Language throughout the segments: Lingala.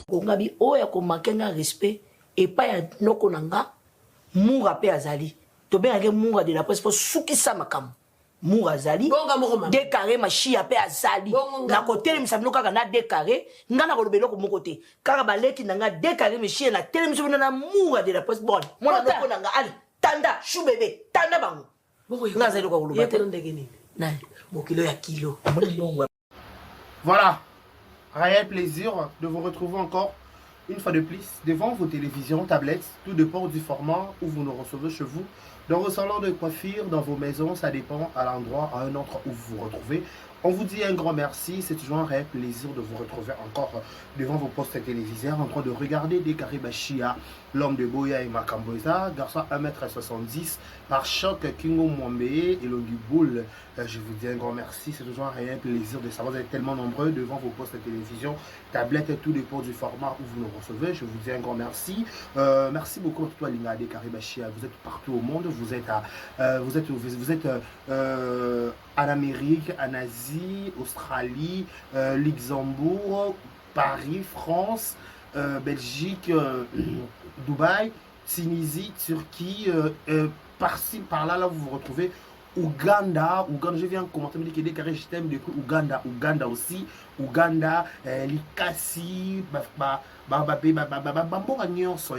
Kongabi oya ko makenga respect et pas ya noko nanga munga pe azali. To be ngé munga de la presse pour sukisa makam. Munga azali. Décaré ma chia pe azali. Na côté mi sabino kaka na décaré, ngana ko lobelo ko mon côté. Kaka baleki nanga décaré mi chia na télé mi sabino na munga de la presse bon. Mona noko nanga ali. Tanda chou bébé, tanda bango. Ngazali ko lobelo. Yeko ndegeni. Na bokilo ya kilo. Voilà. Réel plaisir de vous retrouver encore une fois de plus devant vos télévisions, tablettes, tout dépend du format où vous nous recevez chez vous. Dans vos salons de coiffure, dans vos maisons, ça dépend à l'endroit, à un autre où vous vous retrouvez. On vous dit un grand merci, c'est toujours un réel plaisir de vous retrouver encore devant vos postes téléviseurs en train de regarder Décaré Bachia, l'homme de Boya et Makamboza, garçon 1m70, par choc Kingo Mwambe et Longi Boule. Je vous dis un grand merci, c'est toujours un réel plaisir de savoir, vous êtes tellement nombreux devant vos postes de télévision, tablettes, tout dépend du format où vous nous recevez. Je vous dis un grand merci. Merci beaucoup à toi Linga Décaré Bachia, vous êtes partout au monde, vous êtes en Amérique, en Asie, Australie, Luxembourg, Paris, France, Belgique, Dubaï, Tunisie, Turquie, par-ci, par-là, là, vous vous retrouvez. Ouganda, je viens commenter, me dire que Décaré, je t'aime depuis Ouganda aussi, Ouganda, Likasi,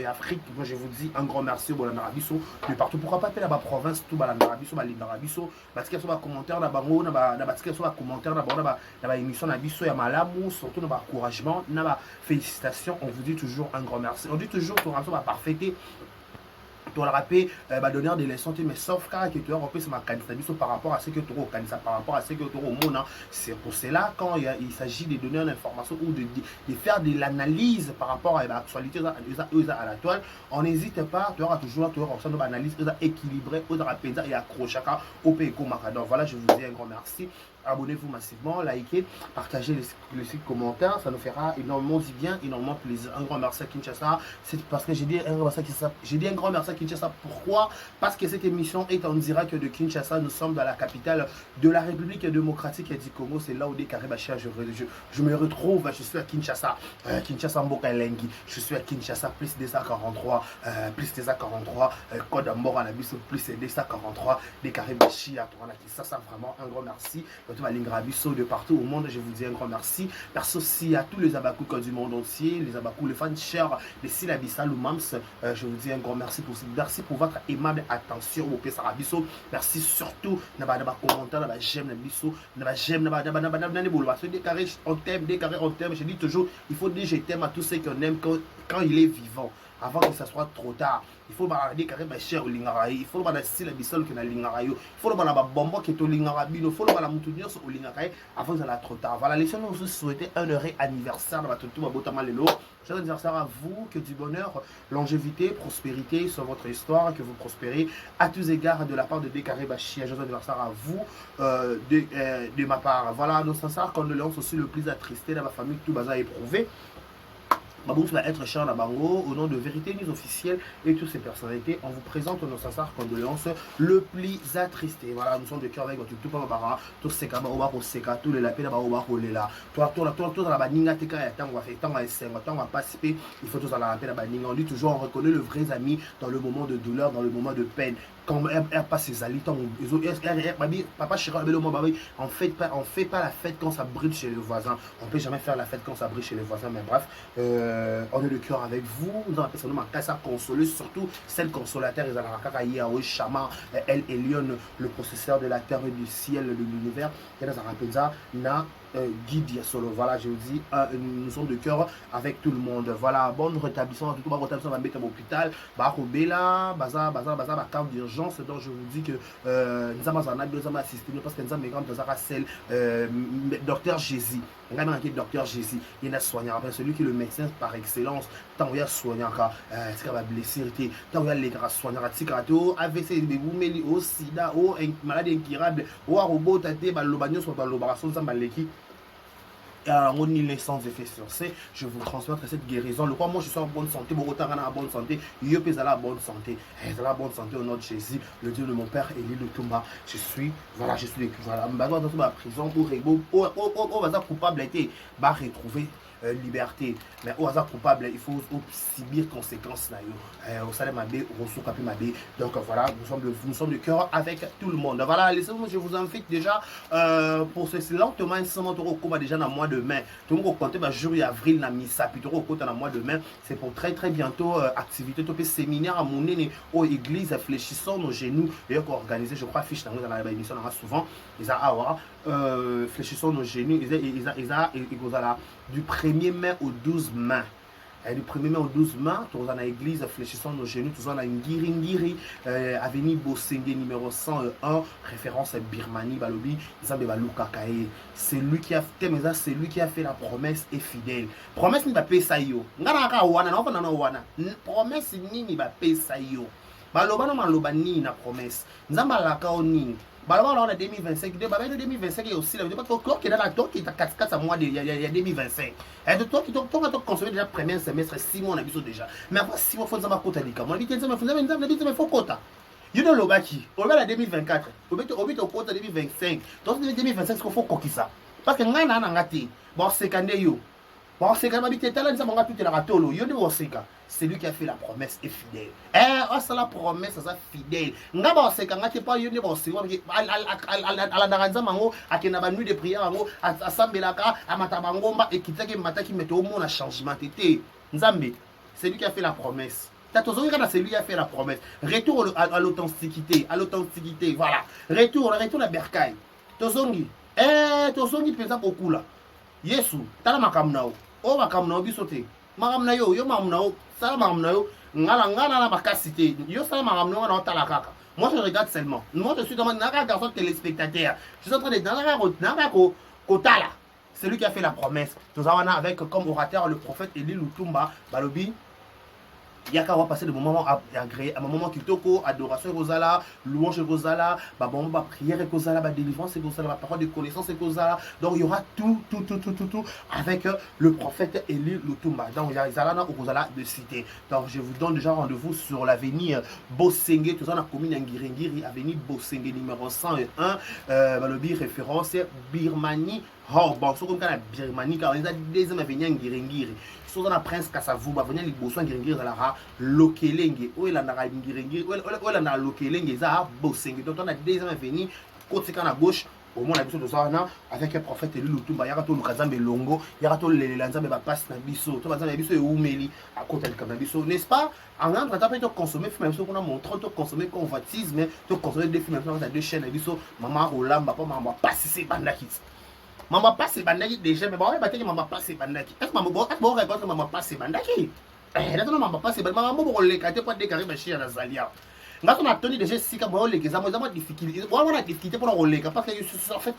Afrique. Moi je vous dis un grand merci au Bolanabiso, de partout. Pourquoi pas la province, tout Bolanabiso, Balindarabiso, parce qu'il y a des commentaires, des commentaires, des émissions, il y a malamu, surtout des encouragements, des félicitations. On vous dit toujours un grand merci. On dit toujours que nous parfaité. Tu as rappelé, donneur de leçons, mais sauf car tu as repris ma candidature par rapport à ce que tu as par rapport à ce que tu as au monde. C'est pour cela, quand il s'agit de donner une information ou de faire de l'analyse par rapport à l'actualité à la toile, on n'hésite pas, tu auras toujours une analyse équilibrée, et accrochée au pays. Donc voilà, je vous dis un grand merci. Abonnez-vous massivement, likez, partagez le site commentaire, ça nous fera énormément du bien, énormément plaisir. Un grand merci à Kinshasa, c'est parce que j'ai dit un grand merci à Kinshasa. J'ai dit un grand merci à Kinshasa. Pourquoi? Parce que cette émission est en direct de Kinshasa. Nous sommes dans la capitale de la République démocratique du Congo. C'est là où Décaré Bachia je me retrouve. Je suis à Kinshasa, Kinshasa Mboka Lengi. Je suis à Kinshasa, plus des A43, Code Mort à la Bissau, plus des A43, Décaré Bachia. Ça, vraiment un grand merci. De partout au monde, je vous dis un grand merci. Merci aussi à tous les abakouks du monde entier, les abakouks, les fans chers, les Silabissa, le Mams. Je vous dis un grand merci pour votre aimable attention au Pessarabisso. Merci surtout d'avoir commentaire, d'avoir j'aime la bisso, d'avoir j'aime, Décaré on t'aime, Décaré on t'aime. Je dis toujours, il faut dire je t'aime à tous ceux qu'on aime quand il est vivant. Avant que ça soit trop tard, il faut Décaré Bachia au Lingaraï, il faut le Silabissol qui est au Lingaraï, il faut le Bombo qui est au Lingarabino, il faut le Moutounios au Lingaraï avant que ça soit trop tard. Voilà, les gens nous souhaiter un heureux anniversaire de votre tout à Malelo. Joyeux anniversaire à vous, que du bonheur, longévité, prospérité sur votre histoire, que vous prospérez à tous égards de la part de Décaré Bachia. Joyeux anniversaire à vous de ma part. Voilà, nos sincères condoléances aussi, le plus attristé dans ma famille, tout bazar éprouvé. Babous va être cher à Bango, au nom de Vérité News officielle et toutes ces personnalités, on vous présente nos sincères condoléances le plus attristé. Voilà, nous sommes de cœur avec votre tout para, tout seka, baoba seka, tous les lapins baoba là. Toi, dans la baninga, t'es quand on va faire, tant on va participer, il faut tous dans la baninga. On dit toujours, on reconnaît le vrai ami dans le moment de douleur, dans le moment de peine. Quand elle passe ses alliés, papa chéri, on fait pas la fête quand ça brille chez le voisin. On peut jamais faire la fête quand ça brille chez les voisins, mais bref, on est de cœur avec vous. Nous avons personne à consoler, surtout celle consolateur, ils ont Chama, elle et Lyon, le processeur de la terre et du ciel, de l'univers. Il y a un Guide Solo. Voilà, je vous dis, nous sommes de cœur avec tout le monde. Voilà, bon rétablissement, tout le monde va mettre à l'hôpital. Bela, baza, carte d'urgence. Donc je vous dis que nous avons assisté parce que nous avons docteur Jésus. Docteur Jésus, il y a soignant. Celui qui est le médecin par excellence, tant qu'il y a soignant, c'est qu'il va blesser, tant qu'il y a les gars soignants, AVC, au sida, au maladie incurable, au robot, l'obagnon sur l'opération, on y les sans effet sur C, je vous transmettre cette guérison. Le roi, moi je suis en bonne santé, Bogota en bonne santé, Yopé à la bonne santé, à la bonne santé au nom de Jésus, le Dieu de mon père, Élie de Toumba. Je suis voilà, voilà, dans ma prison pour on va coupable été, retrouver liberté. Mais au hasard coupable, il faut subir conséquences. Au salaire mabé, au ressources capé mabé. Donc voilà, nous sommes de cœur avec tout le monde. Voilà, laissez-moi, je vous invite déjà pour ce lentement, un déjà dans le mois de mai. Tout le monde compte juillet, avril, na missa, puis tout le monde dans le mois de mai. C'est pour très bientôt activité, tout le séminaire à mon aux églises, fléchissant nos genoux. D'ailleurs, organisé, je crois, fiche dans l'émission, souvent, ils ont fléchissant nos genoux, ils ont du 1er mai au 12 mai. Du 1er mai au 12 mai, nous sommes dans l'église, fléchissant nos genoux, nous sommes dans Ngiri, avenue Bossenge numéro 101, référence à Birmanie, Balobi, c'est lui qui a fait, c'est lui qui a fait la promesse et fidèle. Promesse ni ba pesa yo. Ngana wana na ofana na wana. Promesse ni ba pesa yo. Baloba no maloba ni na promesse. Nzamba la ka oni. Baloba on a 2025, de baba 2025 et aussi là, pas toi qui est dans la toi qui est à 4 mois il y a 2025. Et de toi qui toi consommer déjà premier semestre 6 mois on a besoin déjà. Mais après 6 mois faut nzamba kota lika. Mon habité nzamba faut kota. You know lobaki. On va la 2024. Obito au kota 2025. Donc 2025 ce qu'il faut kokisa. Parce que ngana na ngati. Bon secondé yo. Bon, c'est quand même habité là, nous avons tout la ratolo. C'est lui qui a fait la promesse et fidèle. C'est la promesse, c'est fidèle. Nous avons c'est quand même pas yoni bon c'est à la naranza mango à qui n'a pas nuit de prière mango à Sambelaka à Matabangomba et qui t'a qui mata qui met au monde un changement tété. Nzambe, c'est lui qui a fait la promesse. C'est lui qui a fait la promesse. Retour à l'authenticité, voilà. Retour à Berkay. Tozongi, Tozongi pensa beaucoup là. Yesu, tala makamnao. O makamnao bisote. Makamnao, yo makamnao, sala makamnao, ngala na makasité. Yo sala makamnao na tala kaka. Moi je regarde seulement. Moi je suis dans un garçon téléspectateur. Je suis en train de dans kotala. C'est lui qui a fait la promesse. Nous avons avec comme orateur le prophète Eli Lutumba Balobi. Il y a qu'à passer de moments agréés, un moment qui toko, adoration Rosala, louange Rosala, prière Rosala, délivrance Rosala, parole de connaissance Rosala. Donc il y aura tout avec le prophète Eli Lutumba. Donc il y a Zalana ou Rosala de cité. Donc je vous donne déjà rendez-vous sur l'avenue Bossenge, tout ça dans la commune Ngiri, avenue Bossenge numéro 101, Balobi référence Birmanie. Oh, bon, c'est comme quand la Birmanie, quand on a des hommes venus en Ngiri. Sur la prince Kassavou, va venir les bossons Ngiri, la Lokelenge, où il en a Ngiri, où il en a Lokelenge, ça a Bossenge. Donc on a des hommes venus, côté à gauche, au moins la biso de ça, avec le prophète Eli Lutumba, il y a tout le Kazambe Longo, il y a tout le Lanzambe passe na biso, tout le biso et Oumeli, à côté de Kanabiso, n'est-ce pas? En un temps, tu as consommé, même si on a montré, tu as consommé convoitisme, tu as consommé des films, tu as deux chaînes, biso, maman Roland, papa, maman, pas si c'est bandakit. Maman passe bandaki déjà, mais bon, on va dire que maman passe bandaki. Est-ce que maman répond que maman passe bandaki? Là, maman passe bandaki. Maman, on va les carter pour déclarer ma chère à Zalia. Là, on a tenu déjà si comme on les gars, on a difficulté. On a difficulté pour les gars parce que je suis en fait.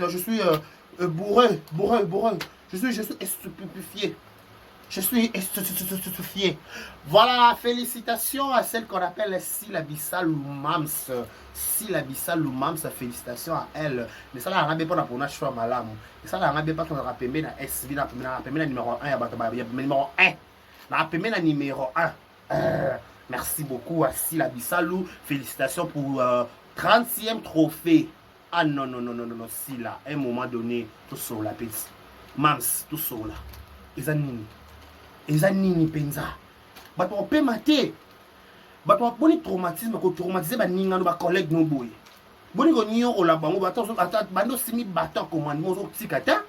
Je suis bourré. Je suis stupifié. Je suis stupifié. Voilà, félicitations à celle qu'on appelle Silabissa Lumams. Silabissa Lumams, félicitations à elle. Mais ça, la rabé pas pour notre choix malam. Et ça, la rabé pas qu'on a rappelé na SB, na rappelé na numéro 1, numéro 1. Na rappelé na numéro 1. Merci beaucoup à Silabissa Lou. Félicitations pour 30e trophée. Ah non, Sila, à un moment donné, tout ça la pèse. Mams, tout ça là. Ils ont nini penza. Bato on peut mater. Bato on boni traumatisme ko traumatiser ba ninga no ba collègue no boy. Boni ko nyo o la bango bato bando simi bato commandement au tikata.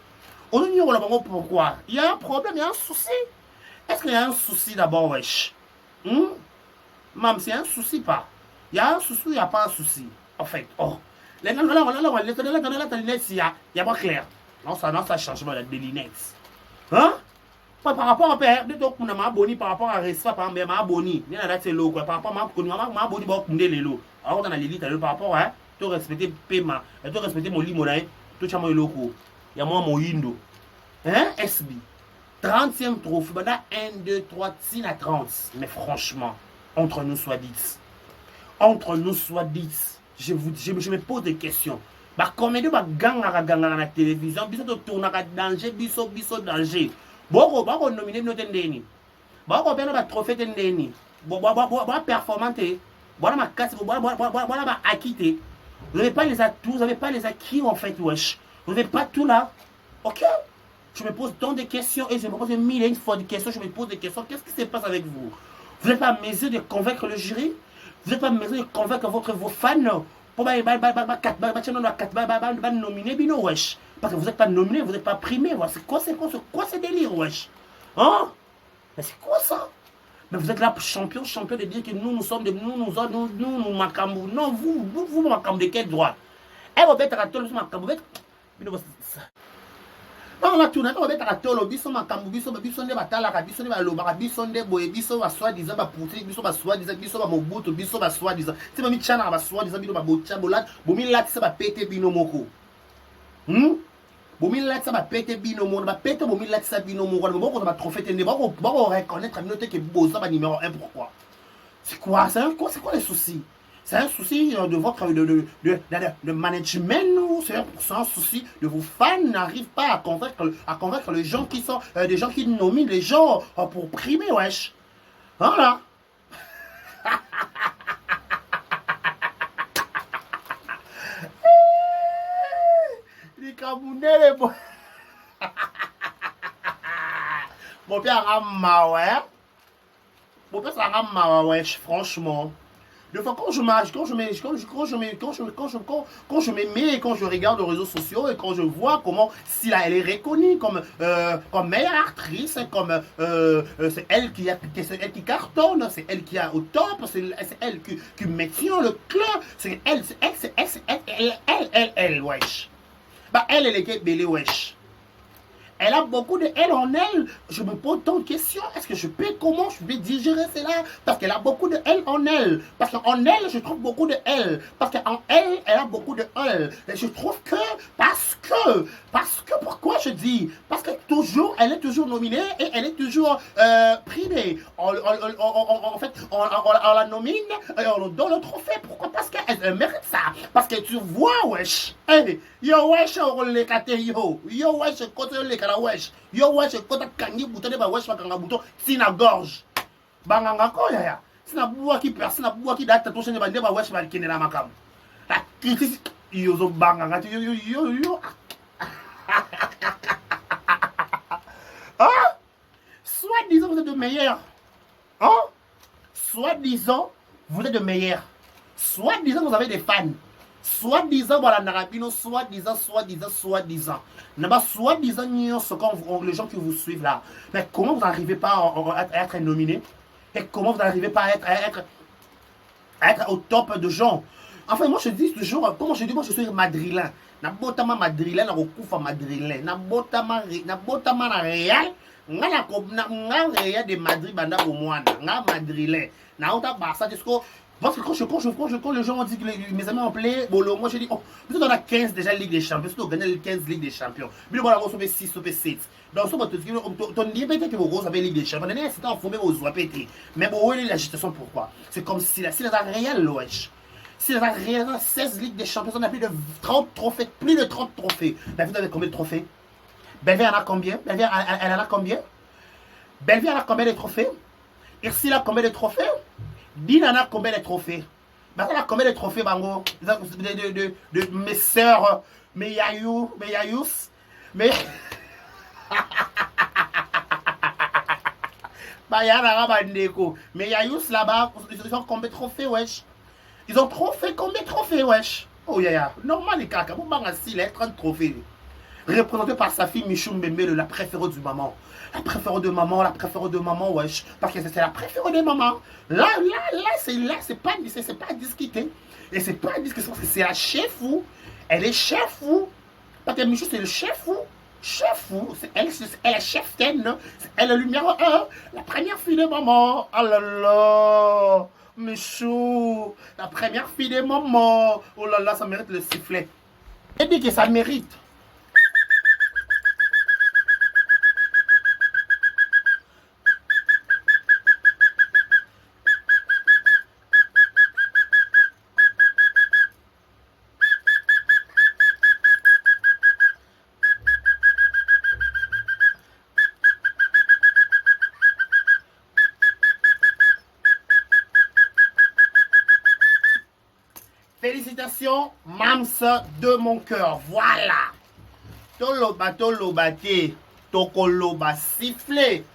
On nyo o la bango pourquoi? Il y a un problème, il y a un souci. Est-ce qu'il y a un souci d'abord wesh? Mam, c'est un souci pas. Il y a un souci, il y a pas un souci. En fait, oh. Là, il y a pas clair. Non, ça changement de lunettes. Hein? Par rapport à père, donc on a ma boni par rapport à Resfa, par exemple, ma boni, il y a la tête par rapport à ma boni, bon, les lots. Alors, on a l'élite par rapport à, tu respecter paiement, et tu respecter mon limonaï, tu as mon loco, il y a moi mon indo. Hein, SB, 30e trophée, 1, 2, 3, 6 à 30. Mais franchement, entre nous soit 10. Entre nous soit 10. Je me pose des questions. Bah, combien de gang à la télévision, biso de tourner à danger, biso danger. Boko nominé no tendeni. Boko beno ba trophée tendeni. Bo performante. Bona ma casse, bona ba acquitté. Vous n'avez pas les atouts, vous n'avez pas les acquis en fait, wesh. Vous n'avez pas tout là. Ok? Je me pose tant de questions et je me pose mille et une fois de questions. Je me pose des questions. Qu'est-ce qui se passe avec vous? Vous n'êtes pas à mesure de convaincre le jury? Vous n'êtes pas à mesure de convaincre vos fans? Pour nominer Bino, wesh. Parce que vous n'êtes pas nominé, vous n'êtes pas primé. C'est quoi ce délire, wesh? Hein? Mais c'est quoi ça? Mais vous êtes là, champion de dire que nous sommes des. Nous, Makambu. Non, vous, Makambu, de quel droit? Eh, vous êtes à tout le monde, Makambu. Non, on a tourné, on va mettre à tolo, biso makambu, biso nde batalaka, biso nde balobaka, biso nde boye, biso ba soi-disant ba pouti, biso ba soi-disant, biso ba mobutu, biso ba soi-disant. C'est mami tchana ba soi-disant, bino ba bocha bolat, bomi lati sa ba pété bino moko. Bomi lati sa ba pété bino moko, ba pété bomi lati sa bino moko, ba boko ba trophée tende, ba reconnaître à noter que boza ba numéro 1 pourquoi? C'est quoi? C'est quoi les soucis? C'est un souci de votre de management ou c'est un souci de vos fans n'arrivent pas à convaincre les gens qui sont des gens qui nominent les gens pour primer, wesh. Voilà. Les Camerounais, les bons. Mon père a ma ouais. Mon père a ma wesh, franchement. Des fois, quand je regarde les réseaux sociaux et quand je vois comment Silla elle est reconnue comme meilleure actrice, comme c'est elle qui cartonne, c'est elle qui est au top, c'est elle qui maintient le club, c'est elle, wesh. Bah elle est belle, wesh. Elle a beaucoup de elle en elle. Je me pose tant de questions. Est-ce que comment je peux digérer cela? Parce qu'elle a beaucoup de elle en elle. Parce qu'en elle, je trouve beaucoup de elle. Parce qu'en elle, elle a beaucoup de elle. Et je trouve que, pourquoi je dis? Parce que toujours, elle est toujours nominée et elle est toujours primée. En fait, on la nomine et on lui donne le trophée. Pourquoi? Parce qu'elle mérite ça. Parce que tu vois, wesh. Hey, yo, wesh, on le kate, yo. Yo, wesh, côté le kate. Wesh, yo wesh, kota kangi bouton ba wesh makanga bouton sina gorge. Banganga ko ya. Sina buwa ki personne na buwa ki data to sene ba ndeba wesh ba kinela makam. La kiti yo zo banganga yo. Hein? Soit-disant vous êtes de meilleurs. Hein? Soit-disant vous êtes de meilleurs. Soit-disant vous avez des fans. Soi-disant, voilà, Narabino, soi-disant. N'a soi-disant, les gens qui vous suivent là. Mais comment vous n'arrivez pas à être nominé? Et comment vous n'arrivez pas à être au top de gens? Enfin, moi je dis toujours, moi je suis madrilène. Nabotama madrilène, na rokufa madrilène. Nabotama na réal. Nga réal de Madrid, banda au moine. Nga madrilène. Na ota basa, parce que quand les gens ont dit que mes amis ont appelé, moi j'ai dit, oh, peut-être on a 15 déjà Ligue des Champions, peut-être on gagne les 15 Ligue des Champions. Mais on a 6 ou 7. Donc, on dit peut-être que vous avez Ligue des Champions, c'est en fond, mais vous avez pété. Mais bon, la gestion pourquoi? C'est comme si la réelle, wesh. Si la réelle, 16 Ligues des Champions, on a plus de 30 trophées, plus de 30 trophées. Mais vous avez combien de trophées? Belleville en a combien? Elle en a combien? Belleville en a combien de trophées? Ursula a combien de trophées? Dina a combien de trophées? Maintenant, a combien de trophées, Bango? De mes sœurs, mes yayous, mais. Mais yayous là-bas, ils ont combien de trophées, wesh? Ils ont combien de trophées, wesh? Oh, yaya. Normal, les caca. Vous m'avez assis, les 30 trophées. Représenté par sa fille Michou Mbembe, la préférée du maman. La préférée de maman, wesh. Parce que c'est la préférée de maman. Là, c'est pas à discuter. Et c'est pas à discuter, parce que c'est la chef ou. Elle est chef ou. Parce que Michou, c'est le chef ou. Chef ou. Elle est chef ten. Elle est le numéro 1. La première fille de maman. Oh là là. Michou. La première fille de maman. Oh là là, ça mérite le sifflet. Elle dit que ça mérite. concentration, mams de mon cœur. Voilà. Toloba, toloba, te. Tokoloba, siffler.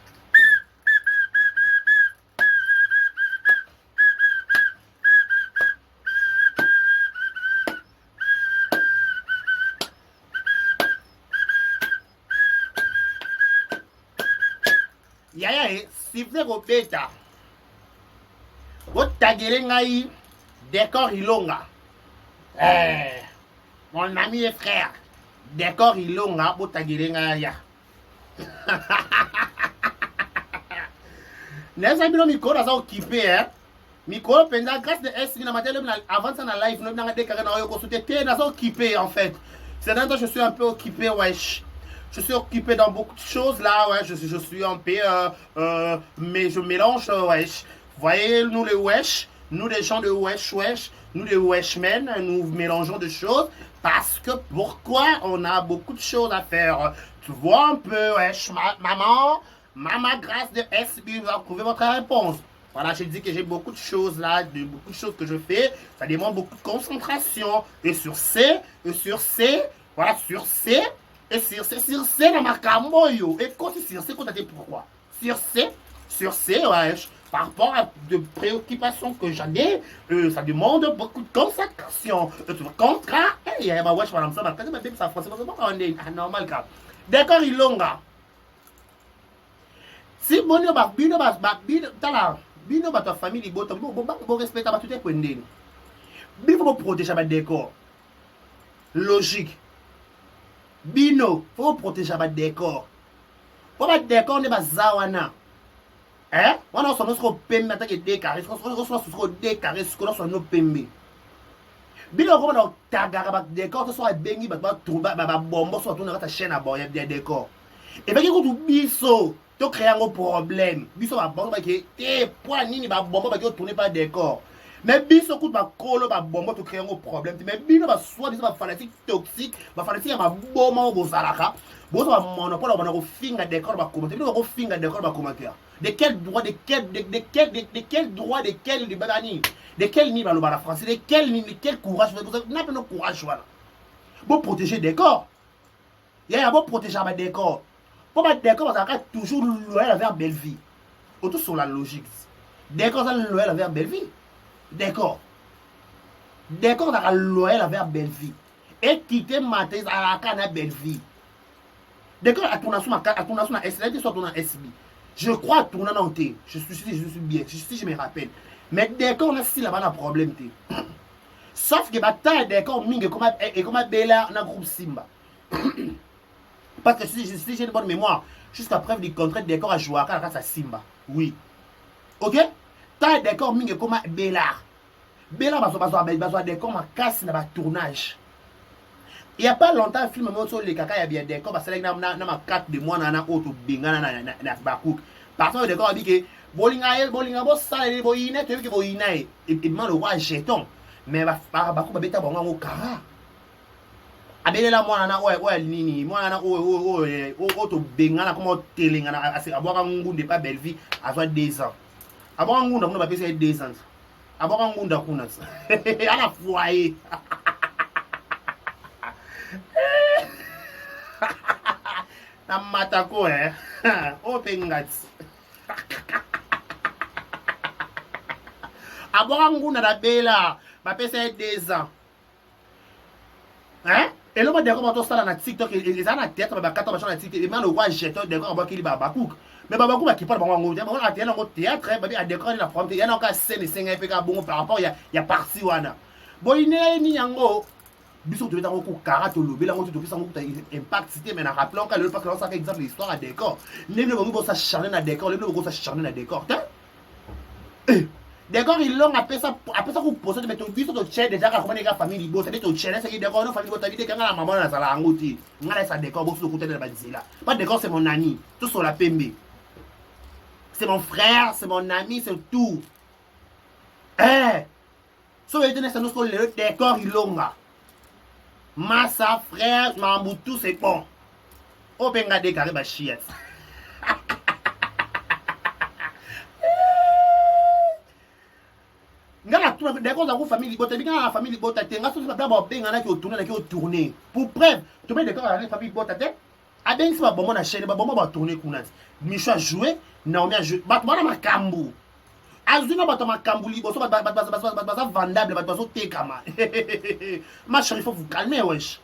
Yaya, siffler au bêta. Otagele ngai, décor ilonga. Mon ami et frère, décor ilonga, otagele ngai ya. N'est-ce pas micro ça occupé hein? Micro pendant grâce de S na matin avant ça na live na déclaré na yo consulter na occupé en fait. C'est dans je suis un peu occupé wesh. Je suis occupé dans beaucoup de choses là ouais, je suis un peu mais je mélange wesh. Voyez nous les wesh, nous les gens de wesh wesh, nous les weshmen, nous mélangeons de choses parce que pourquoi on a beaucoup de choses à faire. Tu vois un peu wesh maman grâce de SB va trouver votre réponse. Voilà, je dis que j'ai beaucoup de choses là, beaucoup de choses que je fais. Ça demande beaucoup de concentration. Et sur C, voilà, sur C, dans ma camoyo. Et quand sur C, quand tu pourquoi? Sur C, ouais, par rapport à de préoccupations que j'en ai, ça demande beaucoup de concentration. Contrat, et bah ouais, je parle ça, ça français, c'est pas normal, car. D'accord, il longa. Si bino ta famille bota bo respecter ba tout est pendeni. Bino faut protéger ba décor. Logique. Bino faut protéger ba décor. Pour ba décor ne ba zawana. Hein? On a son autre pembe attaque décarré, on décarré ce qu'on a son pembe. Bino ko na tagara ba décor, so bengi ba trouba ba bombo so tourner ta chaîne à bord, il y a des décors. Et bien que tu biso tu crées un problème. Biso va bomba qui est point nini va bomba qui tourner pas décor. Mais biso coûte va colo va bomba tu crées un problème. Mais bino va soit disant va fanatique toxique, va fanatique va bomba au salaka. Boso va monopole va na finga décor va commenter. Bino va finga décor va commenter. De quel droit de quel droit de quel de banani? De quel niveau va la France? De quel courage n'a pas no courage voilà. Bon protéger décor. Il y a bon protéger ma décor. Pour mettre d'accord, ça va toujours loyal vers belle vie. Autour sur la logique. D'accord, ça va loyal vers belle vie. D'accord. D'accord, ça va loyal vers belle vie. Et quitter ma thèse à la canne à belle vie. D'accord, à ton nation, à SLT, soit ton SB. Je crois à ton nom, je suis bien, si je me rappelle. Mais d'accord, on a si là-bas un problème. Sauf que bataille d'accord, mingue comme Bella dans le groupe Simba. Parce que si j'ai une bonne mémoire, jusqu'à preuve du contrat de décor à jouer à Simba. Oui. Ok? T'as décor mingi comme Bella. Bella va décor ma casse dans le tournage. Il n'y a pas longtemps, un film sur les caca, il y a bien décor, parce que là, il y a 4 de mois, il y a autre binga na Bakouk. Parce que le décor a dit que Bolinga, ça, il y a tu veux que Bolinga, et demande le roi jeton. Mais Bakouk va bêta bon au cara. Abelela mwana ouais nini mwana to bengana comme telengana aboka ngunde pas belle vie à 2 ans aboka ngunda kuna bapesa 2 ans aboka ngunda kuna ala foyer na matako opengati aboka ngunda na bela bapesa 2 ans hein. Et là, d'accord, on a un TikTok, ils ont un théâtre, on a 4 ans, TikTok, et maintenant, on voit jeton, d'accord, on voit qu'il y a Bakouk. Mais Bakouk, qui parle, on a un théâtre, il y a des la forme, il y a encore scène et 5 bon par rapport, il y a parti, wana. Bon, il n'y a ni yango. Bisous, tu veux un coup, karato, le bélan, tu veux un impact, cité, mais en rappelant que le parce que l'on sait exemple l'histoire à décor. Les deux vont s'acharner à décor, les deux vont s'acharner à décor. D'accord, ils l'ont après ça vous posez mais tu dis que tu déjà comment les gars famille boss c'est tu cherches c'est d'accord non famille boss t'habite quand la maman na sala angoti ngala ça décor boss le côté de la là pas décor c'est mon ami tout sur la PMB c'est mon frère c'est mon ami c'est tout so il tenait ça nous le décor il l'ont massa frère mambutu c'est bon au benga décaré ba chiette. d'accord dans famille libota bien la famille libota tenga so papa ba benga na ki tourner pour preuve tu mets d'accord avec la famille libota te a ben si ba bomo na chaîne ba bomo ba tourner kuna Micho a joué Naomi a joué ba bana makambu azuna ba makambu liboso ba vendable ba so tekama ma chérie faut vous calmer wesh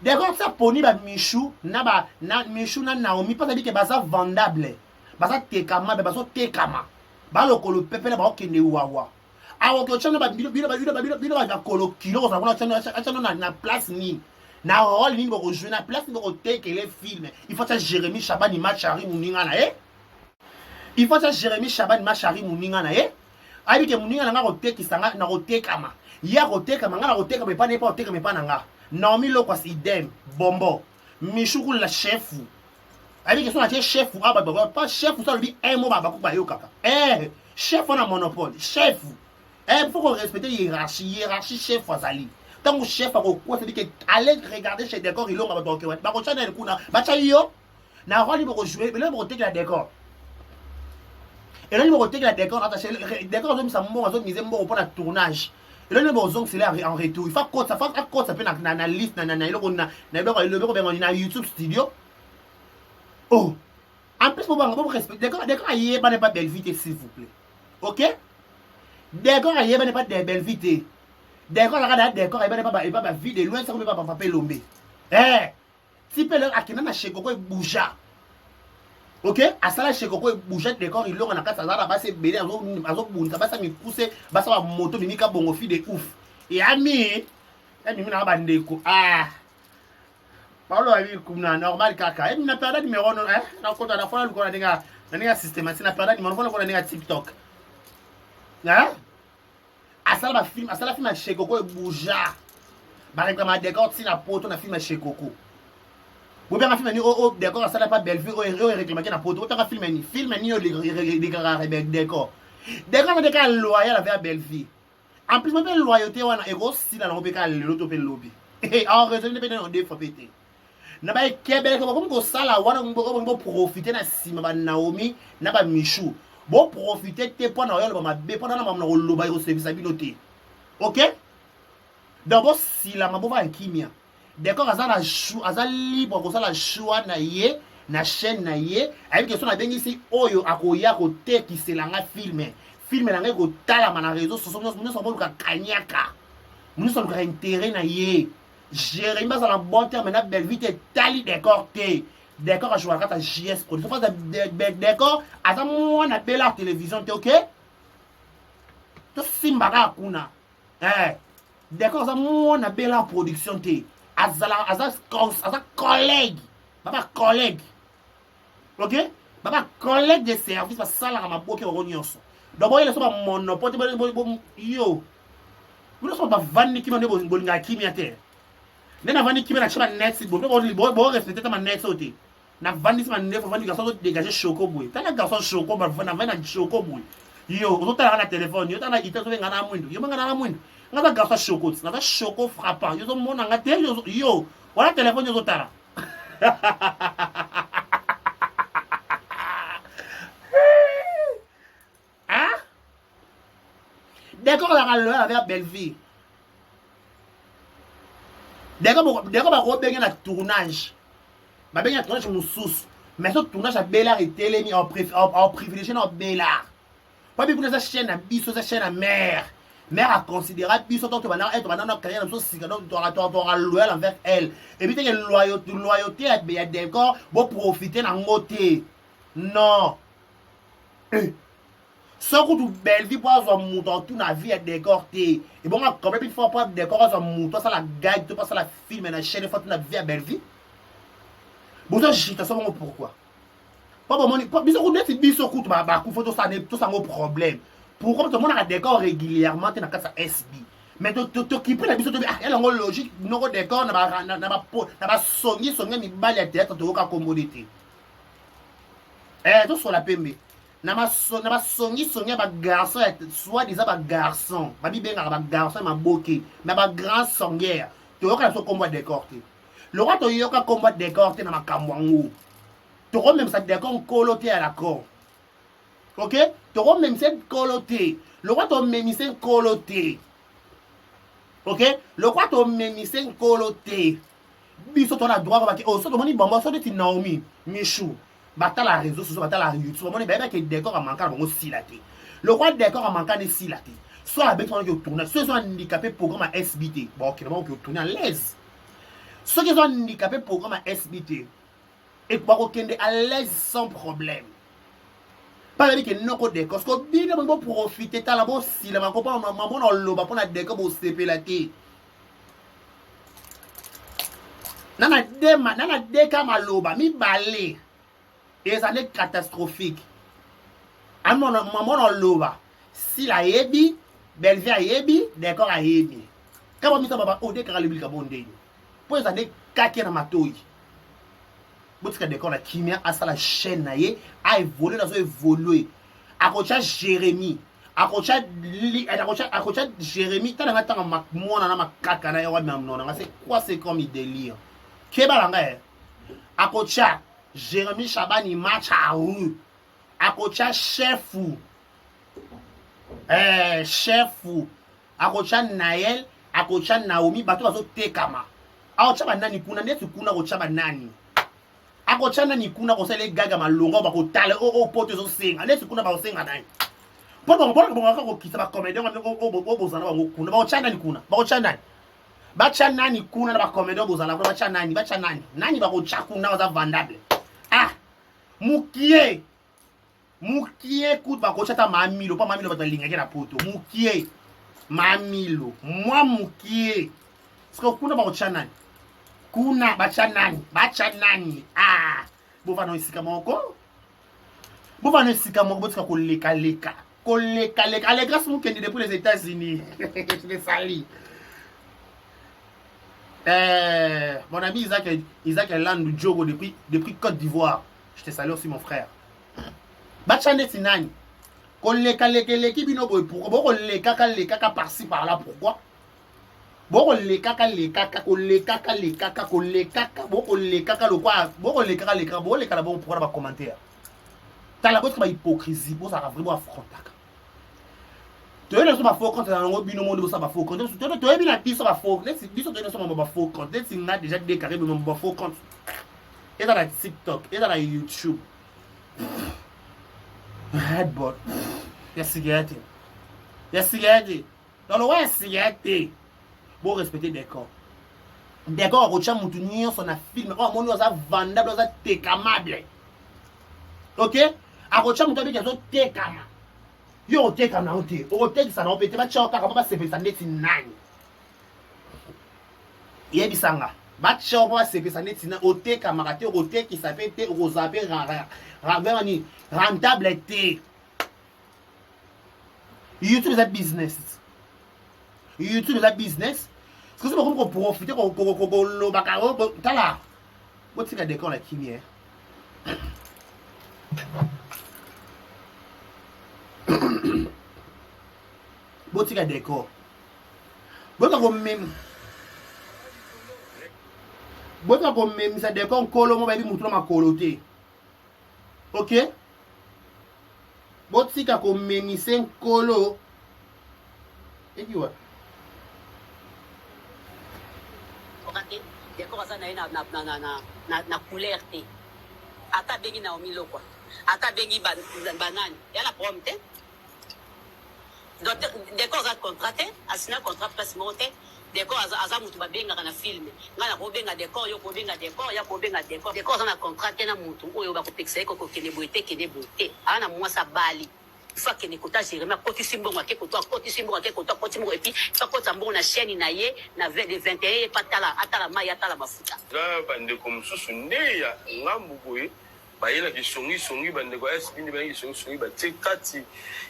d'accord ça poni ba Michou na Michou na Naomi pas dire que ba ça vendable ba ça tekama ba so tekama ba lokolo pepe na ba okende wawa awo ke chana ba bilo ba kolo kilo ça vona chana na place ni na rôle ni ko jouer na place ni ko take les films il faut ça Jérémy Chabani Machari muninga na il faut ça Jérémy Chabani Machari muninga na abi ke muninga na ko take sanga na ko take ama ya ko take ama na ko take me pa ne pa take me pa na nga Naomi lokwa idem bombo Michou la chef abi ke so na chef aba pas chef ça lui un mot ba ko ba yo kaka chef on a monopole chef il faut qu'on respecte hiérarchie chef Azali tant que chef a quoi c'est dire que allez regarder chez décor il a donc ba ko channel kuna ba cha yo na rôle pour jouer mais là pour te la décor et là il pour te la décor attaché décor comme ça mon azot mise mon pour la tournage et là le bozong c'est là en retour il faut code ça peut na liste na le bureau na YouTube studio oh en plus pour respecter décor aïe pas belle vite s'il vous plaît OK d'accord aïe pas de belle vite d'accord la d'accord aïe pas vide loin ça pas papa lombe si peut leur akina na chez Coco bouja OK asala chez Coco bouja d'accord il longa na kasa za ba se belé azo bunza ba sa mi pousser ba sa moto mimika bongo fi de ouf et ami na ba ndeko Paulo ali kumna normal kaka na perda numéro na konta na fona ko na ninga systématique na perda numéro fona ko na ninga TikTok asala film à chez Coco bouja ba réclama décor si na poto na film à chez Coco ou bien un film ni décor asala pas belle vie réclama na poto ou un film ni les décor décor loyal avec belle vie en plus même loyauté wana ego si na ngobeka l'auto pe lobby en raison de péter on défaut péter na ba kebele comme ko sala wana ngo profiter na sima ba Naomi na ba Michou bon profiter te pour na yo ba be pour na mamna ko loba yo service abinoté OK d'abord si la mabo va kimia d'accord azala chou azali libre ko sala choix na ye na chaîne na ye avec question na bengi si oyo akoya ko te ki selanga film na ngai ko tala na réseau sociaux nous sommes ka kanyaka nous sommes ka intérêt na ye Jérémy dans la bonne terme na belle vite tali d'accord te d'accord à jouer à JS production pas d'accord à ça moi na belle télévision te OK to simbara kuna d'accord ça moi na belle production te azala collègue baba collègue OK baba collègue de service parce ça la maboke ronyoso donc il est sur monopole yo vous ne sont pas vanni qui m'a bolinga kimia nena vandi kimi na chama net bo respecter ta net sauté na vandi ma net vandi garçon dégager choco boy ta na garçon choco ba vana choco boy yo otala na téléphone yo ta na ita so ngana mwindo yo ngana na mwindo ngata garçon choco na choco frappant yo so mona ngate yo wala téléphone yo tala d'accord la avec belle vie d'accord ba ko benga na tournage ba benga tournage mususu mais ce tournage à Bella et Télémi en privilégié na Bella pas bien pour sa chaîne à biso sa chaîne à mère a considéré biso tant que na carrière so sika donc tu auras loyal envers elle et puis tu loyauté à d'accord pour profiter na ngoté non sans que tu belle vie pour avoir mon dans toute la vie à décorter et bon quand même il faut pas décorer ça mon ça la gagne tu passes la film et la chaîne faut toute la vie à belle vie bon ça je te sais pourquoi pas bon pas biso ko net biso ko ba ko faut tout ça un problème pourquoi tout le monde a décor régulièrement dans casa SB mais tu qui prend la biso elle en logique non décor na ba songi mi balle à tête to ka commodité tout sur la PMB na ba songi ba garçon soit des ba garçon ba bibenga ba garçon ma boké mais ba grand songueur to ka so combat décorté le roi to yoka combat décorté na makamwango to même ça décor coloté à la cor OK to même cette coloté Le roi to memisen coloté. Ok? Le roi to memisen coloté. Biso ton a droit remarquer. Oh, so to moni bomba so de ti Naomi, Michou. Bata la réseau social, bata la YouTube. Moni bébé que décor a manqué bon silaté. Le roi décor a manqué de silaté. Soit avec toi qui tourne, ceux qui sont handicapés programme à SBT. Bon, ok, normalement qui tourne à l'aise. Ceux qui sont handicapés programme à SBT. Et pour aucun à l'aise sans problème. Pas dire que non ko décor, parce que bien on va profiter ta la bon si la ma copain maman on loba pour na décor pour CP la té. Nana deka maloba mi balé. Et ça n'est catastrophique. À mon maman on loba. Si la yebi, Bellevue a yebi, décor a yebi. Quand on met ça baba au décor le bilka bondé. Pour ça n'est kaki na matoi. Botika décor la kimia à ça la chaîne na ye a évolué dans évoluer. Akocha Jérémy, akocha Jérémy, t'as nga tanga moi na makaka na yo même non, c'est quoi c'est comme il délire. Kebalanga akocha Jérémy Chabani match à rue. Akocha chefu. Chefu. Akocha Naël, akocha Naomi bato bazo tekama. Akocha banani kuna netu kuna akocha banani. Akocha nani kuna ko sele gaga malongo bako tale o poto zo senga. Netu kuna ba senga nani. Poto ko kisa ba comédien o bozana ba kuna. Ba ocha nani kuna. Ba ocha nani. Bacha nani kuna na ba comédien bozana ba bacha nani. Bacha nani. Nani ba ko chaku na za vandable. Ah. Mukie coûte ba ko chata mamilo pas mamilo ba talinga ke na poto. Mukie mamilo. Moi mukie. Parce que kuna ba ocha nani. Kuna bacha nani. Ah. Bova no isika moko. Bova no isika moko botika ko leka. Allez, grâce à depuis les États-Unis. Je les salue. Mon ami Isaac Land Djogo depuis Côte d'Ivoire. Je te salue aussi mon frère. Bachane Tinani. Koleka l'équipe bino boy pour boko leka par-ci par-là pourquoi? Boko leka boko leka la bon pour ba commentaire. T'as la botte comme hypocrisie, pour ça va vraiment affronter. Tu es sur ma faux compte dans le bino monde ça va faux compte. Tu es bien dit ça va faux. Let's dis sur mon faux compte. Let's see n'a déjà déclaré mon faux compte. Et dans la TikTok, et dans la YouTube. Headboard. Yes, dans le ouais, c'est bon respecter des corps. Des corps rocha moutounir son film. Oh mon ça vendable ça técamable. OK? Arocha moutobi qui sont técama. Yo técama on té. O té ça non pété ba choka ba se pesa neti nani. Yebi sanga. Ba choka se pesa neti na o técama ka té o té qui s'appelle té o zaper rentable té. YouTube is a business. YouTube is a business. Est-ce que c'est pour profiter qu'on le bacaro t'as là. Bon tu as décor la kimie. Bon tu as décor. Bon comme même ça décor colo mo baby mutu ma coloté. OK? Bon tu as comme même 5 colo. Et tu vois. Décor ça na couleur té. Ata bengi na omilo quoi. Ata bengi banane. Ya la problème té. Donc décor ça contraté, asina contrat presse monté. Décor aza mutu ba benga na film. Ngana ko benga décor yo ko benga décor, ya ko benga décor. Décor ça na contraté na mutu oyo ba ko pexer ko kene boité. Ana moi ça bali. Fa kene kota Jérémy koti simbongo ke kota koti simbongo et puis fa kota mbongo na chaîne na ye na de 21 patala atala maya atala mafuta la bande comme susunde ya ngambu boye bayela ki songi bande ko SB ni bangi songi ba tekati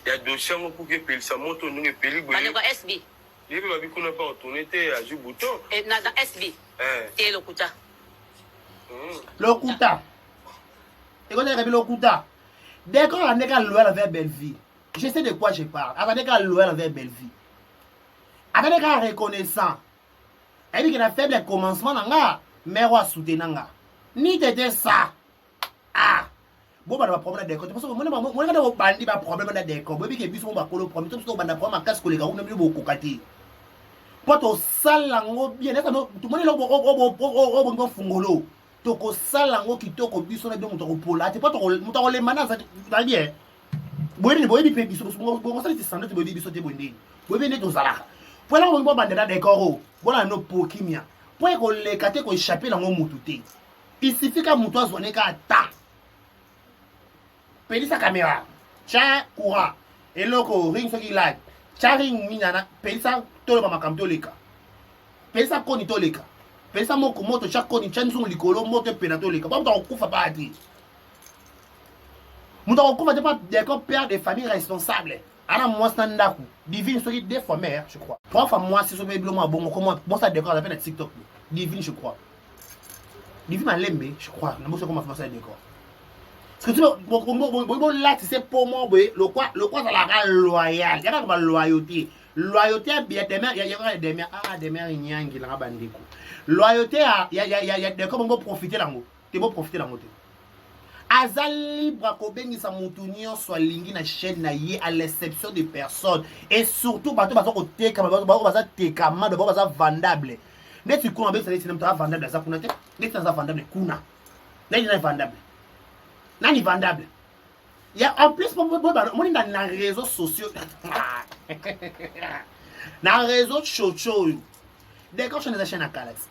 ya dossier ngo pour que pelisa moto ndenge peli boye bande ko SB yebe ba bikuna pa tourner te à ju bouton et na dans SB et lokuta et quand il lokuta d'accord on est qu'à louer avec Bellevue. Je sais de quoi je parle. Attendez qu'à louer avec Bellevue. Attendez qu'à reconnaissant. Et puis qu'il a fait le commencement nanga, mais roi soutenanga. Ni t'étais ça. Ah. bon ba problème d'accord parce que moi quand on bandi ba problème na d'accord bobi ke biso ba kolo problème tout ba na problème casse koleka ou na bi bo kokati po to salango bien na tout le monde lo bo fungolo to ko salango kitoko biso na bi muto ko pola te po to muto ko le mana ça va bien bobi pe biso bo ça ti sando te bobi biso te bondi bobi ne to zalaka po la bo bande na d'accord bona no pokimia po ko le kate ko échapper la ngo mutu te il suffit que muto azone ka ta Pelisa caméra, cha courant, et loko ring so qui live, cha ring minana, pelisa tolo mama kam toleka, pelisa koni toleka, pelisa moko moto cha koni chanson likolo moto pena toleka, ba muta okufa ba ati, muta okufa te pas d'accord père de famille responsable, ana moi standaku, divine so qui deux fois mère je crois, trois fois moi si so be bilo mo bon comment moi ça décor appelle TikTok, divine je crois, divine ma lembe je crois, na mo so comment ça décor. Parce que tu là, tu sais, pour moi, le quoi, ça la loyal. Il y a pas de loyauté. Loyauté, bien, des mères, il y a des mères, des mères, il y a qui la bandé. Loyauté, il y a des comme on va profiter dans l'eau. Tu vas profiter dans l'eau. Azali Brakoben, ça moutounion, soit lingi na chaîne na yé, à l'exception des personnes. Et surtout, parce que tu es comme ça, tu es comme ça, vendable. Dès que tu connais, ça c'est vendable, ça kuna. Dès que ça vendable, kuna. Dès que c'est vendable. Nani vendable. Il y a en plus moi dans les réseaux sociaux. Dans les réseaux sociaux. Dès que je suis chaîne à Calax.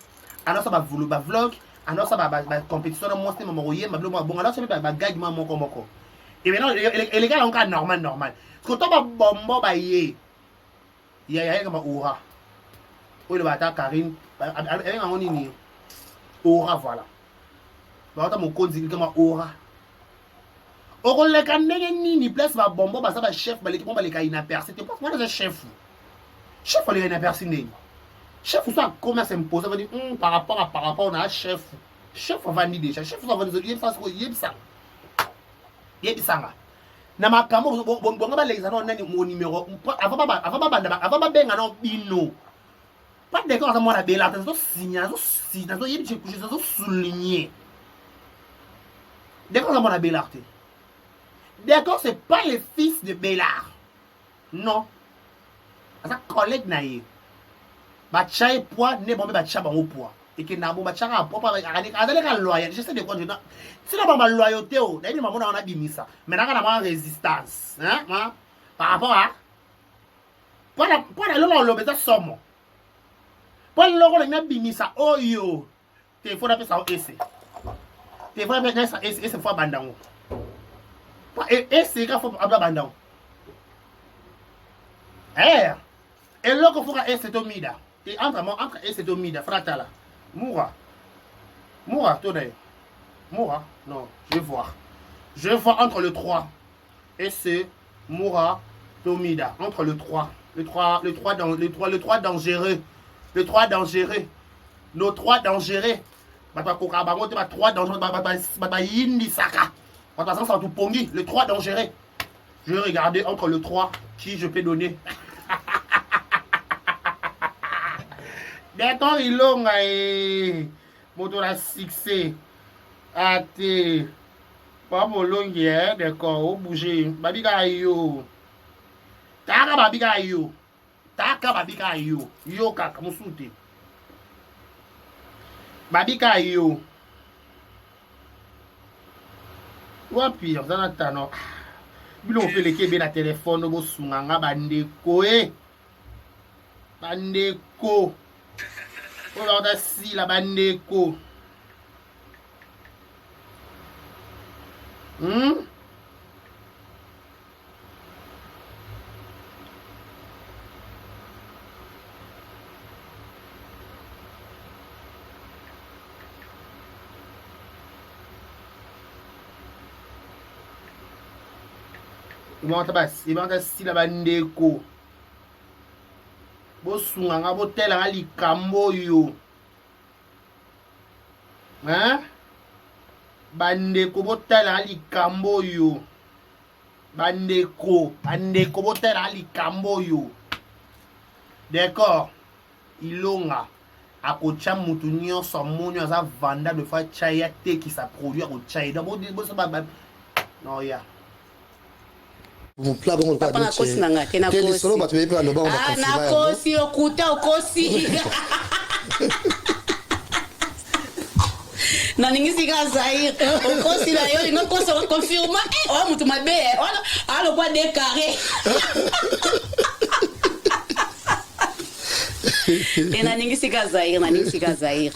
Alors ça va vlog, alors ça va compétition moi c'est mon royer, ma bon alors ça va gag mon komoko. Et maintenant les gars encore normal. Parce que toi bombo ba yé. Il y a comme aura. Oui le bata Karine avec un nini. Aura voilà. Ba ta mon code dit comme aura. Oko le kanenge nini place ba bombo ba ça ba chef ba l'équipe ba les ina percé tu penses moi c'est chef les ina percé né chef ça commerce imposé va dire par rapport on a chef va ni déjà chef ça va nous dire face ko yebsa na makamo bongo ba les anons nani mon numéro avant ba benga non bino pas d'accord ça moi la belle attention signer so yebsi coucher so souligner d'accord ça moi la belle arte. D'accord, c'est pas le fils de Bélard. Non. C'est un collègue naïe. Bachaye poids, ne bombe bacha bango poids. Et que nabo bacha a poids avec loyauté. Je sais de quoi je dis. Si la bombe loyauté, d'ailleurs maman on a bimisa. Maintenant on a résistance, hein, par rapport à pas la lolo beta somo. Pas le lolo na bimisa. Oh yo. Téléphone appelle ça EC. Téléphone appelle ça EC fois bandango. Et c'est grave pour Abba Bandang. Et là qu'on fera c'est Tomida. Et entre c'est Tomida, fratala. Moura, today. Moura, non, je vois entre le 3 et c'est Moura Tomida. Entre le 3. Le 3 dangereux. Le 3 dangereux. Le 3 dangereux. Bata Kokabango, tu vas 3 dangereux. Bata Yindi Saka. En passant, ça va tout pongi. Le 3 dangereux. Je vais regarder entre le 3 qui je peux donner. D'accord, il est moto la succès. Ate. Pas mon long, d'accord, au bouger. Babiga yo. Taka babiga yo. Yo kaka, moussoute. Babiga yo. Wapi, on a tano. Bilo fait le kebe na téléphone bo sunganga bandeko bandeko. On a si la bandeko. Il va si la bandeko. Bo sunganga bo tela likambo yo. Hein? Bandeko bo tela likambo yo. Bandeko bo tela likambo yo. D'accord. Ilonga. Akocha mutu nyonso monyo aza vendable fa chaya te qui sa produit akocha. Donc bo so ba Non, ya. Mon plat bon pas na kosi na nga te na kosi. kosi. Solo ba tu veux pas no ba on Ah na kosi okuta okosi. Na ningisi ka Zaire. Okosi la yo ngo kosi ko confirma. Oh mutu mabe. Alo kwa de carré. Na ningisi ka Zaire.